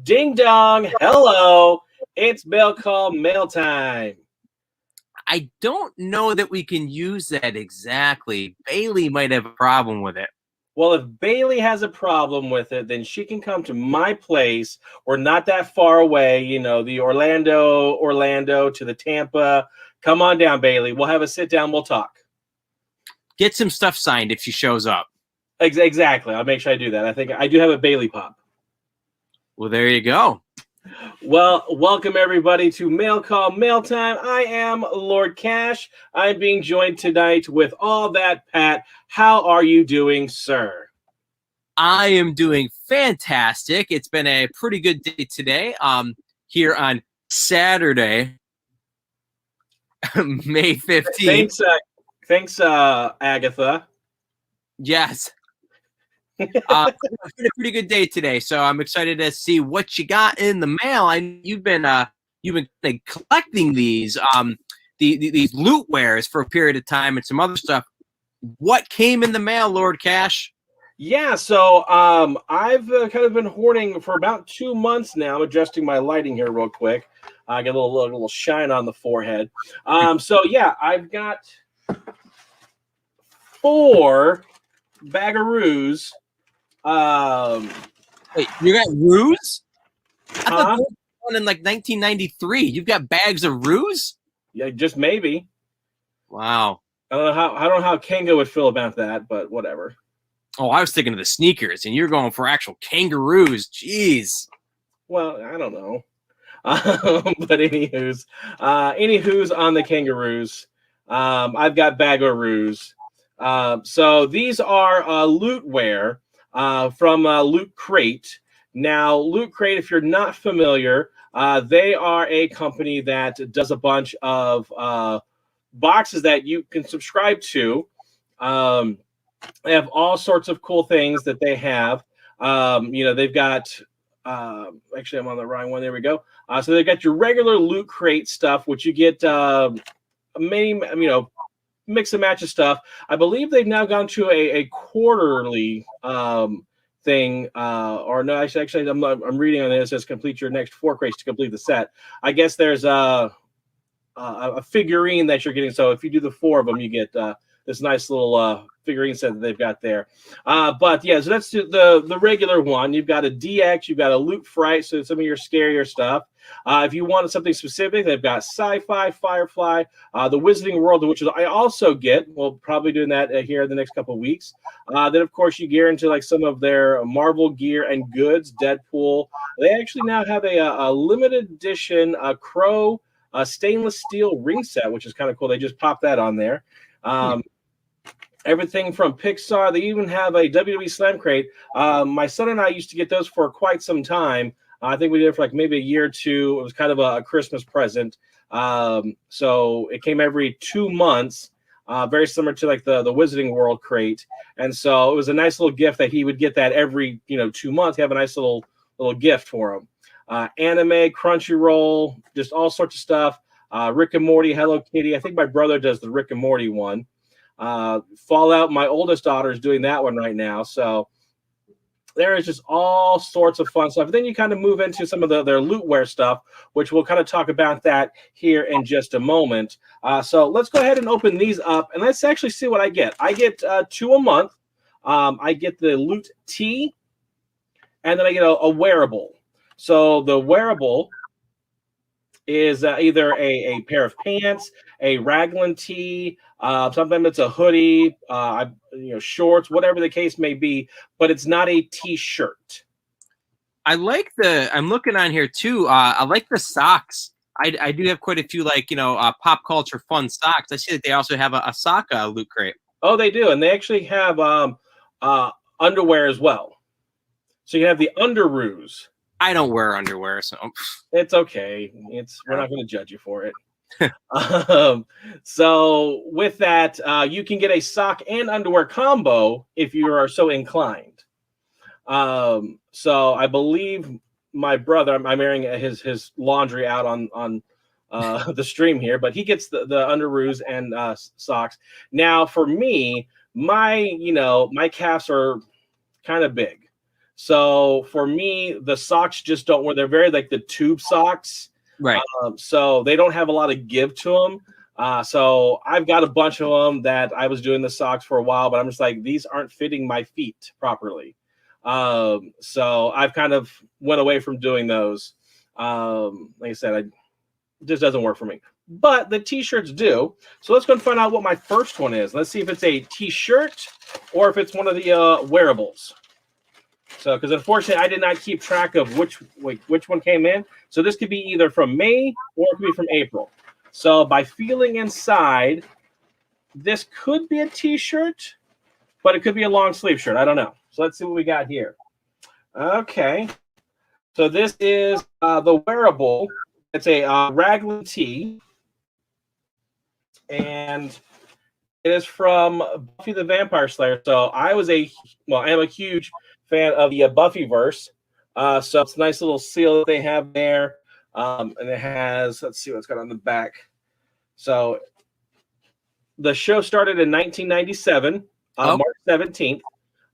Ding dong. Hello. It's mail call mail time. I don't know that we can use that exactly. Bailey might have a problem with it. Well, if Bailey has a problem with it, then she can come to my place. We're not that far away, the Orlando to the Tampa. Come on down, Bailey. We'll have a sit down. We'll talk. Get some stuff signed if she shows up. Exactly. I'll make sure I do that. I think I do have a Bailey pop. Well, there you go. Well, welcome everybody to Mail Call Mail Time. I am Lord Cash. I'm being joined tonight with AllThatPat. How are you doing, sir? I am doing fantastic. It's been a pretty good day today. Here on Saturday, May 15th. Thanks, Agatha. Yes. It's been a pretty good day today, so I'm excited to see what you got in the mail. You've been collecting these LootWears for a period of time and some other stuff. What came in the mail, Lord Cash? Yeah, so I've kind of been hoarding for about 2 months now. I'm adjusting my lighting here real quick. I get a little shine on the forehead. So yeah, I've got 4 Bagaroos. Wait, you got ruse? I thought Huh? that was one in like 1993. You've got bags of ruse? Yeah, just maybe. Wow. I don't know how Kanga would feel about that, but whatever. Oh, I was thinking of the sneakers, and you're going for actual kangaroos. Jeez. Well, I don't know. But anywho's on the kangaroos. I've got Bagaroos. So these are LootWear from Loot Crate. Now, Loot Crate, if you're not familiar, they are a company that does a bunch of boxes that you can subscribe to. They have all sorts of cool things that they have. They've got actually I'm on the wrong one. There we go. So they've got your regular Loot Crate stuff, which you get many, mix and match of stuff. I believe they've now gone to a quarterly thing, or no, actually, I'm reading on this. It says complete your next 4 crates to complete the set. I guess there's a figurine that you're getting. So if you do the 4 of them, you get this nice little figurine set that they've got there. But yeah, so that's the regular one. You've got a DX, you've got a Loot Fright, so some of your scarier stuff. If you wanted something specific, they've got Sci-Fi, Firefly, the Wizarding World, which is I also get. We'll probably doing that here in the next couple of weeks. Then of course you gear into like some of their Marvel gear and goods. Deadpool. They actually now have a limited edition Crow stainless steel ring set, which is kind of cool. They just popped that on there. Everything from Pixar. They even have a WWE Slam Crate. My son and I used to get those for quite some time. I think we did it for like maybe a year or 2. It was kind of a Christmas present. So it came every 2 months, very similar to like the Wizarding World crate. And so it was a nice little gift that he would get that every 2 months. Have a nice little gift for him. Anime, Crunchyroll, just all sorts of stuff. Rick and Morty, Hello Kitty. I think my brother does the Rick and Morty one. Fallout, my oldest daughter is doing that one right now. So there is just all sorts of fun stuff. Then you kind of move into some of their LootWear stuff, which we'll kind of talk about that here in just a moment. So let's go ahead and open these up, and let's actually see what I get. I get 2 a month. I get the Loot Tee, and then I get a wearable. So the wearable is either a pair of pants, a raglan tee, sometimes it's a hoodie, shorts, whatever the case may be, but it's not a t-shirt. I'm looking on here too. I like the socks. I do have quite a few pop culture fun socks. I see that they also have a sock Loot Crate. Oh, they do, and they actually have underwear as well. So you have the underoos. I don't wear underwear, so it's okay. We're not going to judge you for it. So with that, you can get a sock and underwear combo if you are so inclined. So I believe my brother, I'm airing his laundry out on the stream here, but he gets the underoos and socks. Now for me, my calves are kind of big. So for me, the socks just don't work. They're very like the tube socks. Right. So they don't have a lot of give to them. So I've got a bunch of them that I was doing the socks for a while, but I'm just like, these aren't fitting my feet properly. So I've kind of went away from doing those. Like I said, it just doesn't work for me. But the t-shirts do. So let's go and find out what my first one is. Let's see if it's a t-shirt or if it's one of the wearables. So, because unfortunately, I did not keep track of which one came in. So this could be either from May or it could be from April. So by feeling inside, this could be a t-shirt, but it could be a long sleeve shirt. I don't know. So let's see what we got here. Okay. So this is the wearable. It's a Raglan tee. And it is from Buffy the Vampire Slayer. So I am a huge fan of the Buffyverse. So it's a nice little seal that they have there. And it has, let's see what's got on the back. So the show started in 1997, March 17th.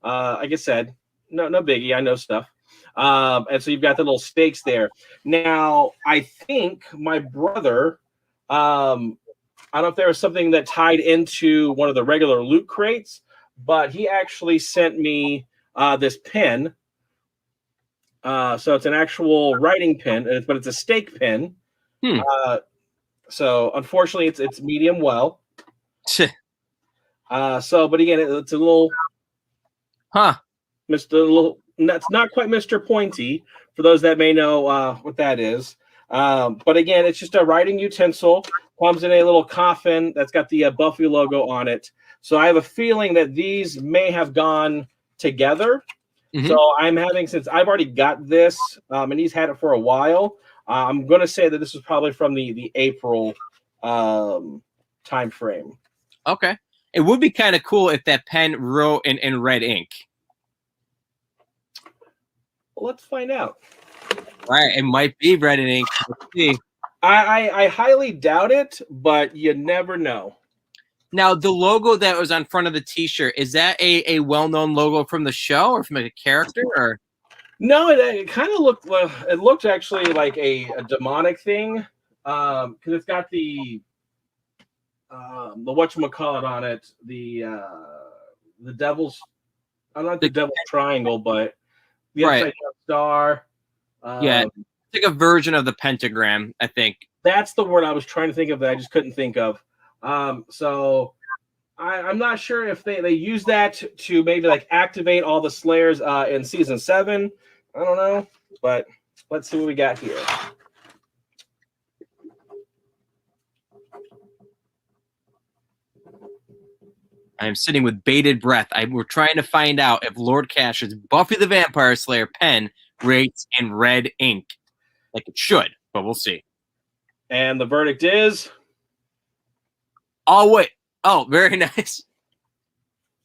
Like I said, no biggie. I know stuff. And so you've got the little stakes there. Now, I think my brother, I don't know if there was something that tied into one of the regular loot crates, but he actually sent me this pen. So it's an actual writing pen, but it's a stake pen. So unfortunately, it's medium well. But again, it's a little, Mr. Little. That's not quite Mr. Pointy. For those that may know what that is. But again, it's just a writing utensil. Comes in a little coffin that's got the Buffy logo on it. So I have a feeling that these may have gone together. Mm-hmm. So I'm having, since I've already got this, and he's had it for a while, I'm going to say that this is probably from the April time frame. Okay. It would be kind of cool if that pen wrote in red ink. Well, let's find out. Right. It might be red ink. Let's see. I highly doubt it, but you never know. Now, the logo that was on front of the T-shirt, is that a well-known logo from the show or from a character? Or no, it kind of looked. Well, it looked actually like a demonic thing, because it's got the whatchamacallit on it, the devil's. I'm not the devil's triangle, but the upside down star. Yeah, it's like a version of the pentagram, I think. That's the word I was trying to think of that I just couldn't think of. So I'm not sure if they use that to maybe like activate all the Slayers in season 7. I don't know, but let's see what we got here. I'm sitting with bated breath. We're trying to find out if Lord Cash's Buffy the Vampire Slayer pen rates in red ink. Like it should, but we'll see. And the verdict is... Oh, wait. Oh, very nice.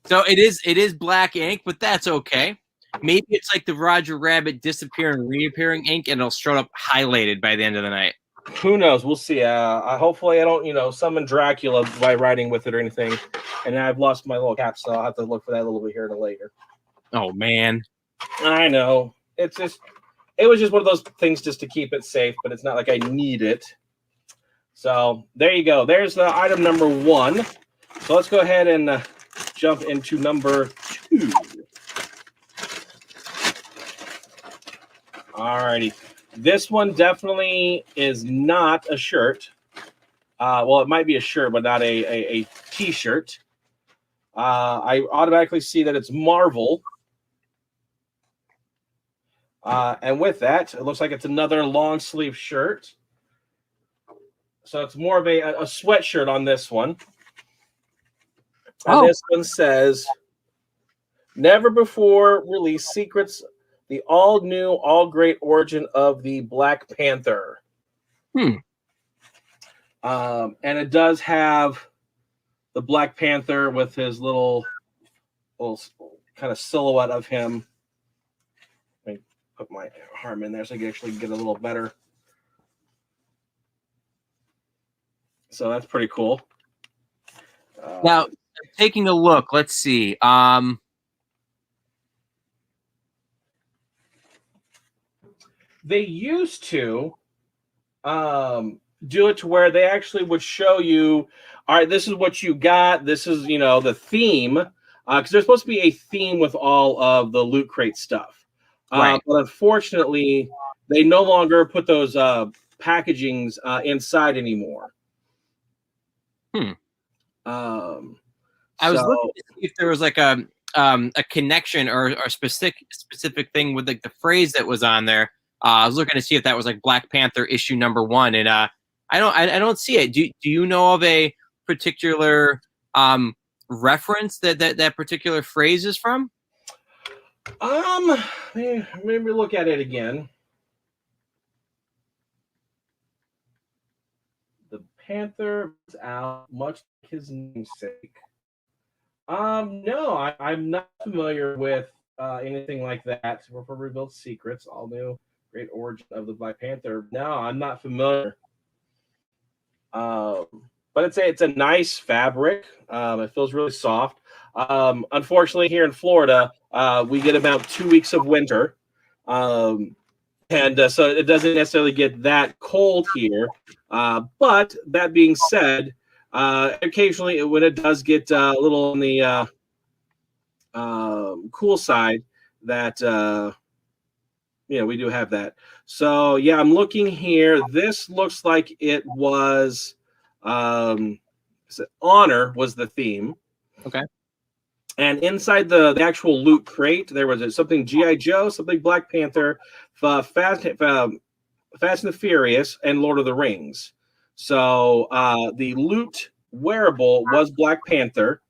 So it is black ink, but that's okay. Maybe it's like the Roger Rabbit disappearing and reappearing ink, and it'll show up highlighted by the end of the night. Who knows? We'll see. Hopefully I don't, summon Dracula by writing with it or anything. And I've lost my little cap, so I'll have to look for that a little bit here later. Oh, man. I know. It was just one of those things just to keep it safe, but it's not like I need it. So there you go. There's the item number 1. So let's go ahead and jump into number 2. Alrighty. This one definitely is not a shirt. Well, it might be a shirt, but not a t-shirt. I automatically see that it's Marvel. And with that, it looks like it's another long sleeve shirt. So it's more of a sweatshirt on this one. And this one says, never before released secrets, the all new, all great origin of the Black Panther. And it does have the Black Panther with his little kind of silhouette of him. Let me put my arm in there so I can actually get a little better. So that's pretty cool. Now, taking a look, let's see. They used to do it to where they actually would show you, all right, this is what you got. This is, the theme. Because there's supposed to be a theme with all of the Loot Crate stuff. Right. But unfortunately, they no longer put those packagings inside anymore. I was So looking to see if there was like a connection or a specific thing with like the phrase that was on there. I was looking to see if that was like Black Panther issue #1, and I don't see it. Do you know of a particular reference that particular phrase is from? maybe look at it again. The Panther was out, much like his namesake. No, I'm not familiar with anything like that. For Rebuilt Secrets, all new, great origin of the Black Panther. No, I'm not familiar. But it's a nice fabric. It feels really soft. Unfortunately, here in Florida, we get about 2 weeks of winter, and so it doesn't necessarily get that cold here. But that being said, occasionally when it does get a little on the cool side, that we do have that. So yeah, I'm looking here. This looks like it was honor was the theme. Okay. And inside the actual Loot Crate, there was something G.I. Joe, something Black Panther, Fast and the Furious, and Lord of the Rings. So the Loot wearable was Black Panther.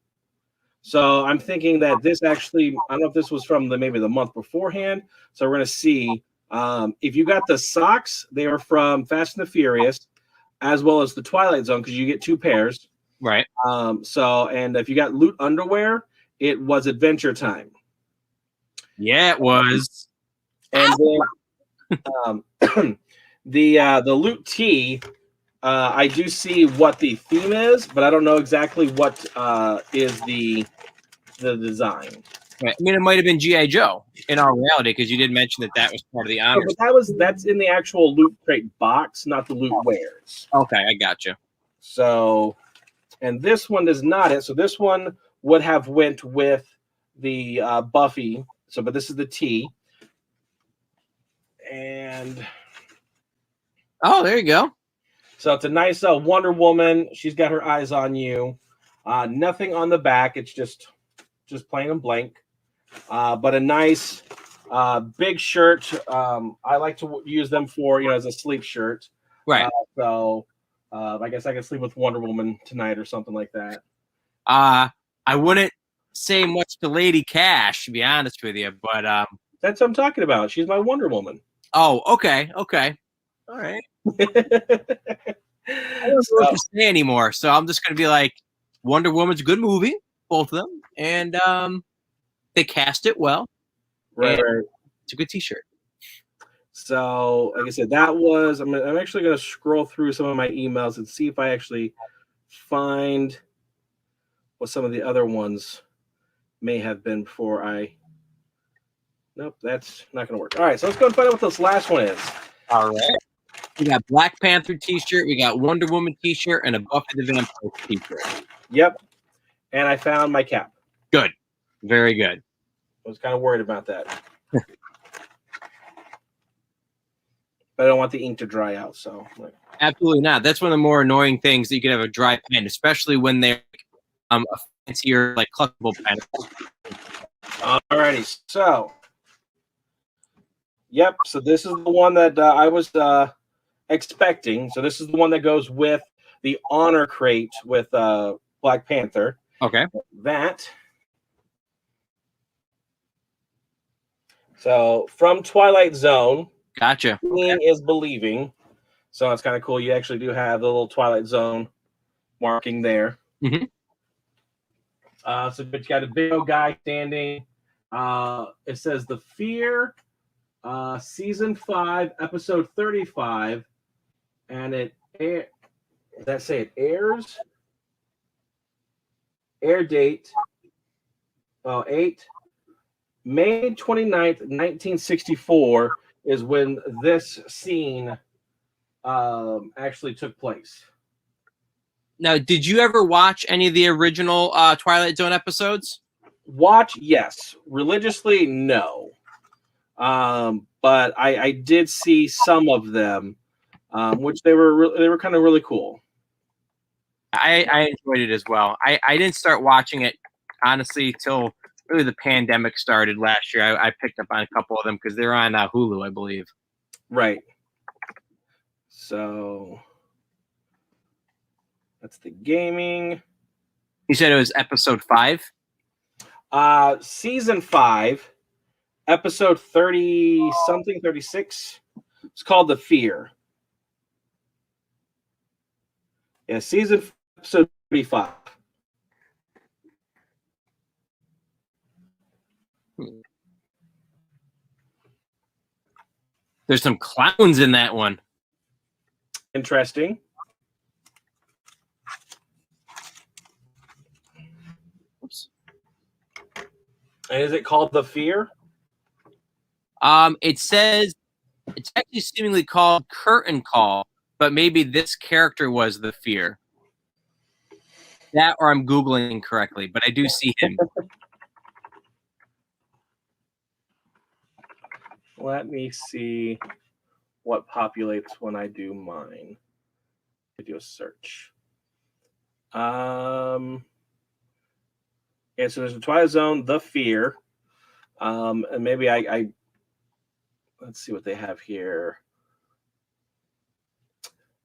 So I'm thinking that this actually, I don't know if this was from maybe the month beforehand. So we're going to see if you got the socks, they were from Fast and the Furious, as well as the Twilight Zone, because you get 2 pairs. Right. And if you got Loot underwear, it was Adventure Time. Yeah, it was. And then the Loot tee, I do see what the theme is, but I don't know exactly what is the design. Right. I mean, it might have been G.I. Joe in our reality, because you did mention that was part of the honors. But that's in the actual Loot Crate box, not the Loot Wares. Okay, I got you. So, and this one is not it. So this one would have went with the Buffy. So, but this is the T. And oh, there you go. So it's a nice Wonder Woman. She's got her eyes on you. Nothing on the back. It's just plain and blank. But a nice big shirt. I like to use them for as a sleep shirt. Right. So I guess I can sleep with Wonder Woman tonight or something like that. I wouldn't say much to Lady Cash, to be honest with you, but that's what I'm talking about. She's my Wonder Woman. Oh, okay. All right. I don't know what to say anymore, so I'm just gonna be like, Wonder Woman's a good movie, both of them, and they cast it well. Right. It's a good T-shirt. So, like I said, that was. I'm actually going to scroll through some of my emails and see if I actually find what some of the other ones may have been before I. Nope, that's not going to work. All right, so let's go and find out what this last one is. All right. We got Black Panther T-shirt, we got Wonder Woman T-shirt, and a Buffy the Vampire T-shirt. Yep, and I found my cap. Good, very good. I was kind of worried about that. But I don't want the ink to dry out, so. Absolutely not. That's one of the more annoying things, that you can have a dry pen, especially when they're a fancier, like, collectible pen. Alrighty, so. Yep, so this is the one that I was expecting. So this is the one that goes with the Honor Crate with Black Panther. Okay. That. So from Twilight Zone. Gotcha. Seeing is believing. So it's kind of cool. You actually do have the little Twilight Zone marking there. Mm-hmm. But you got a big old guy standing. It says The Fear, Season 5, Episode 35. And it airs? Air date 8 May 29th, 1964. is when this scene actually took place. Now, did you ever watch any of the original Twilight Zone episodes? Watch, yes. Religiously, no. But I did see some of them, which they were kind of really cool. I enjoyed it as well. I didn't start watching it honestly till really the pandemic started last year. I picked up on a couple of them because they're on Hulu, I believe. Right. So that's the gaming. You said it was episode 5? Season 5, episode 30 something, 36. It's called The Fear. Yeah, season episode 35. There's some clowns in that one. Interesting. Oops. And is it called The Fear? It says it's actually seemingly called Curtain Call, but maybe this character was the Fear. That, or I'm Googling correctly, but I do see him. Let me see what populates when I do mine. I do a search. Yeah, so there's a Twilight Zone, The Fear. And maybe I let's see what they have here.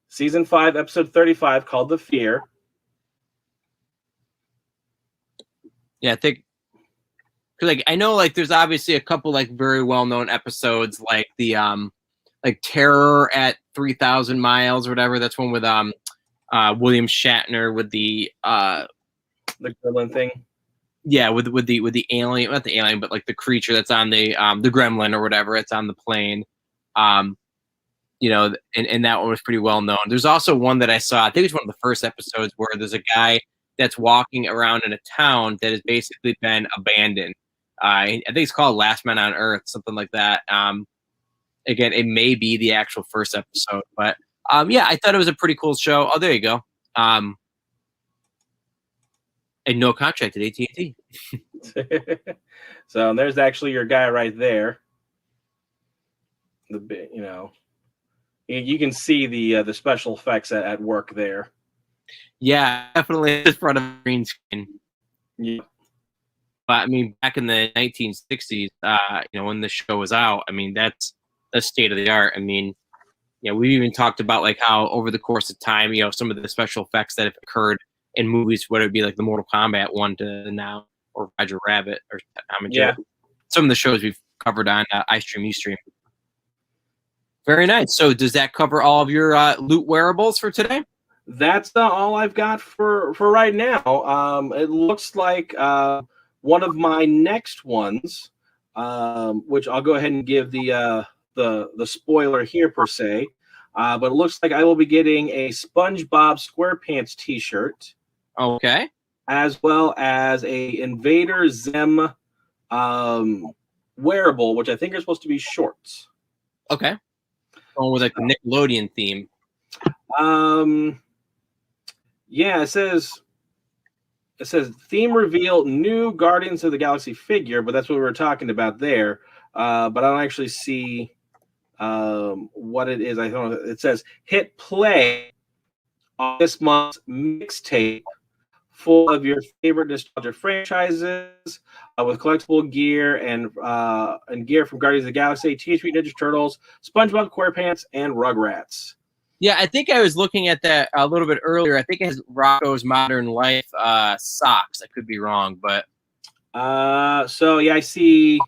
Season 5, episode 35, called The Fear. Yeah, I think because I know there's obviously a couple very well known episodes like the Terror at 3,000 Miles or whatever. That's one with William Shatner with the gremlin ththing. Yeah, with the alien, not the alien, but the creature that's on the gremlin or whatever. It's on the plane. And that one was pretty well known. There's also one that I saw. I think it's one of the first episodes where there's a guy that's walking around in a town that has basically been abandoned. I think it's called Last Man on Earth, something like that. Again, it may be the actual first episode, but yeah, I thought it was a pretty cool show. Oh, there you go. And no contract at AT&T. So there's actually your guy right there. You can see the special effects at work there. Yeah, definitely in front of a green screen. Yeah. But I mean, back in the 1960s, when the show was out, I mean, that's state of the art. I mean, we've even talked about how over the course of time, some of the special effects that have occurred in movies, whether it be the Mortal Kombat one to now, or Roger Rabbit, or some of the shows we've covered on iStream, Ustream. Very nice. So does that cover all of your loot wearables for today? That's all I've got for right now. It looks like one of my next ones, which I'll go ahead and give the spoiler here per se, but it looks like I will be getting a SpongeBob SquarePants T-shirt. Okay. As well as a Invader Zim wearable, which I think are supposed to be shorts. Okay. Going with the Nickelodeon theme. Yeah, it says theme reveal new Guardians of the Galaxy figure, but that's what we were talking about there. But I don't actually see what it is. I don't know. It says hit play on this month's mixtape full of your favorite nostalgia franchises with collectible gear and gear from Guardians of the Galaxy, Teenage Mutant Ninja Turtles, SpongeBob SquarePants, and Rugrats. Yeah, I think I was looking at that a little bit earlier. I think it has Rocco's Modern Life socks. I could be wrong, but so yeah, I see.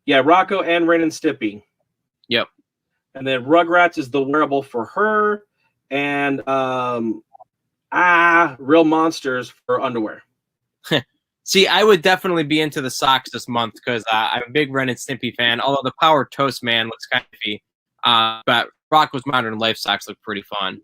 Yeah, Rocco and Ren and Stimpy. Yep. And then Rugrats is the wearable for her, and Real Monsters for underwear. See, I would definitely be into the socks this month because I'm a big Ren and Stimpy fan. Although the Power Toast Man looks kind of iffy, but Rocco's Modern Life socks look pretty fun.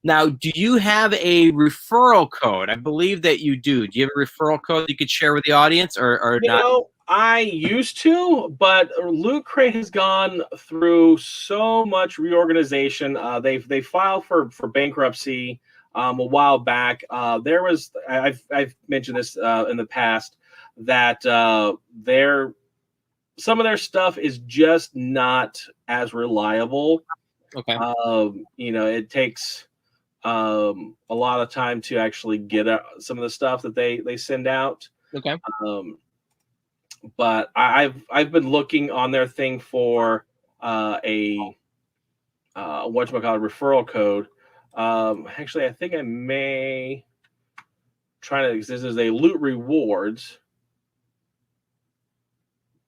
Now, do you have a referral code? I believe that you do. Do you have a referral code you could share with the audience, or not? I used to, but Loot Crate has gone through so much reorganization. They filed for bankruptcy a while back. There was I've mentioned this in the past that their some of their stuff is just not as reliable. Okay. It takes a lot of time to actually get some of the stuff that they send out. Okay. But I've been looking on their thing for a whatchamacallit referral code. Actually, I think I may try to. This is a Loot Rewards,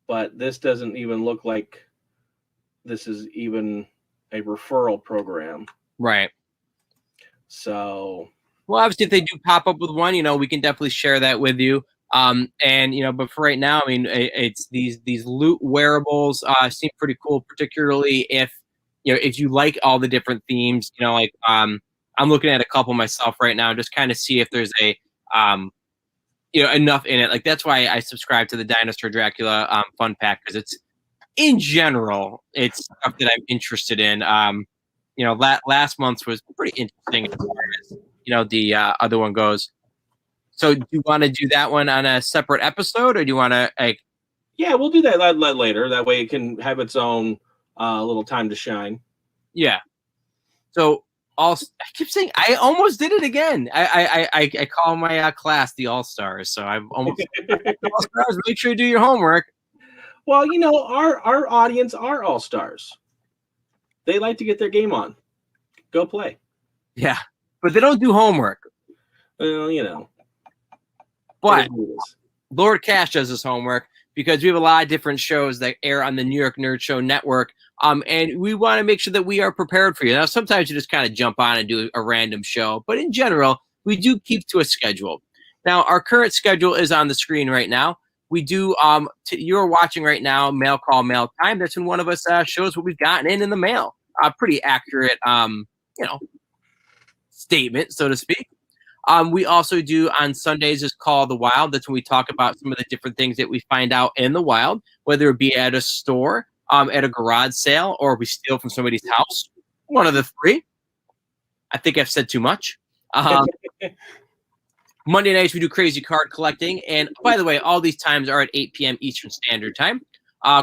but this doesn't even look like this is even a referral program. Right. So, well, obviously, if they do pop up with one, we can definitely share that with you. But for right now, I mean, it's these loot wearables seem pretty cool, particularly if you like all the different themes. I'm looking at a couple myself right now, just kind of see if there's a enough in it. Like that's why I subscribe to the Dinosaur Dracula fun pack, because it's in general it's stuff that I'm interested in. Last month's was pretty interesting as far as the other one goes. So do you want to do that one on a separate episode, or do you want to yeah, we'll do that later. That way it can have its own little time to shine. Yeah. So I keep saying I almost did it again. I call my class the All Stars. So I've almost All Stars. Make sure you do your homework. Well, our audience are All Stars. They like to get their game on. Go play. Yeah, but they don't do homework. Well, But Lord Cash does his homework, because we have a lot of different shows that air on the New York Nerd Show Network. And we want to make sure that we are prepared for you. Now, sometimes you just kind of jump on and do a random show, but in general, we do keep to a schedule. Now, our current schedule is on the screen right now. We do, you're watching right now, Mail Call Mail Time. That's when one of us shows what we've gotten in the mail. Pretty accurate, statement, so to speak. We also do on Sundays is Call the Wild. That's when we talk about some of the different things that we find out in the wild, whether it be at a store, at a garage sale, or we steal from somebody's house. One of the three. I think I've said too much. Monday nights we do Crazy Card Collecting. And by the way, all these times are at 8 p.m. Eastern Standard Time.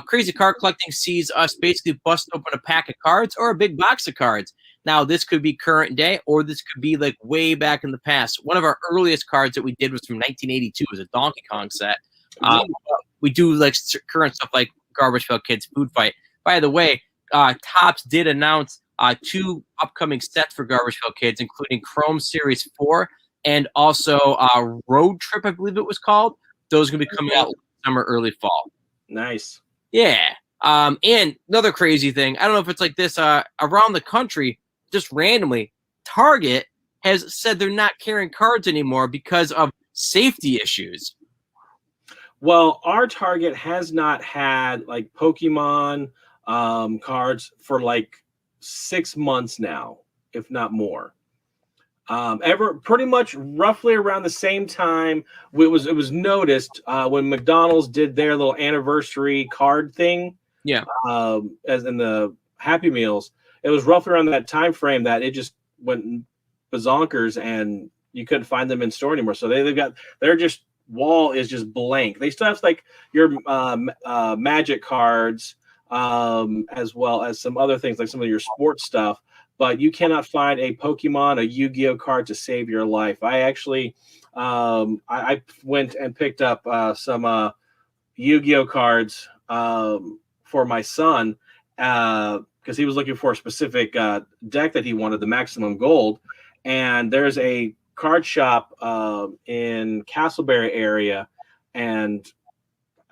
Crazy Card Collecting sees us basically bust open a pack of cards or a big box of cards. Now, this could be current day, or this could be like way back in the past. One of our earliest cards that we did was from 1982. It was a Donkey Kong set. We do like current stuff like Garbage Pail Kids Food Fight. By the way, Topps did announce 2 upcoming sets for Garbage Pail Kids, including Chrome Series 4 and also Road Trip, I believe it was called. Those are going to be coming out summer, early fall. Nice. Yeah. And another crazy thing, I don't know if it's like this around the country, just randomly, Target has said they're not carrying cards anymore because of safety issues. Well, our Target has not had like Pokemon cards for like 6 months now, if not more. Pretty much roughly around the same time it was noticed when McDonald's did their little anniversary card thing. Yeah. As in the Happy Meals, it was roughly around that time frame that it just went bazonkers and you couldn't find them in store anymore. So they've got their just wall is just blank. They still have like your Magic cards, as well as some other things like some of your sports stuff. But you cannot find a Pokemon, a Yu-Gi-Oh card to save your life. I actually, I went and picked up some Yu-Gi-Oh cards for my son because he was looking for a specific deck that he wanted, the Maximum Gold. And there's a card shop in Castleberry area, and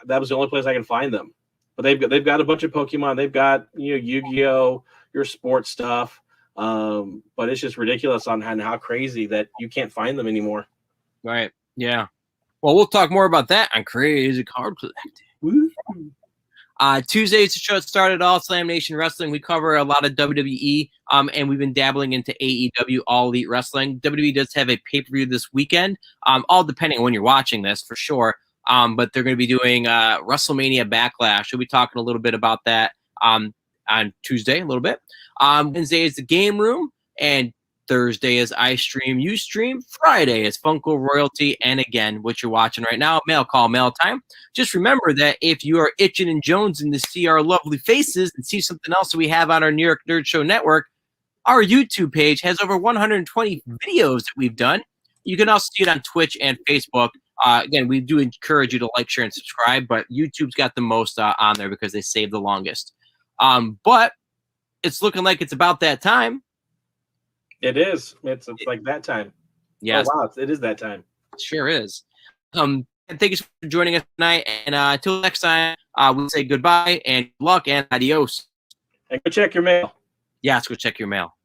that was the only place I can find them. But they've got a bunch of Pokemon. They've got Yu-Gi-Oh, your sports stuff. But it's just ridiculous on how crazy that you can't find them anymore. Right. Yeah. Well, we'll talk more about that on Crazy Card Collecting. Woo. Tuesday's the show that started all Slam Nation Wrestling. We cover a lot of WWE, and we've been dabbling into AEW, All Elite Wrestling. WWE does have a pay-per-view this weekend, all depending on when you're watching this, for sure. but they're going to be doing WrestleMania Backlash. We'll be talking a little bit about that on Tuesday, a little bit. Wednesday is the Game Room, and Thursday is I Stream, You Stream. Friday is Funko Royalty, and again, what you're watching right now, Mail Call Mail Time. Just remember that if you are itching and jonesing to see our lovely faces and see something else that we have on our New York Nerd Show Network, our YouTube page has over 120 videos that we've done. You can also see it on Twitch and Facebook. Again, we do encourage you to like, share, and subscribe, but YouTube's got the most on there because they save the longest. But it's looking like it's about that time. It is. It's like that time. Yes. Oh, wow. It is that time. It sure is. And thank you for joining us tonight. And until next time, we'll say goodbye and good luck and adios. And go check your mail. Yeah, let's go check your mail.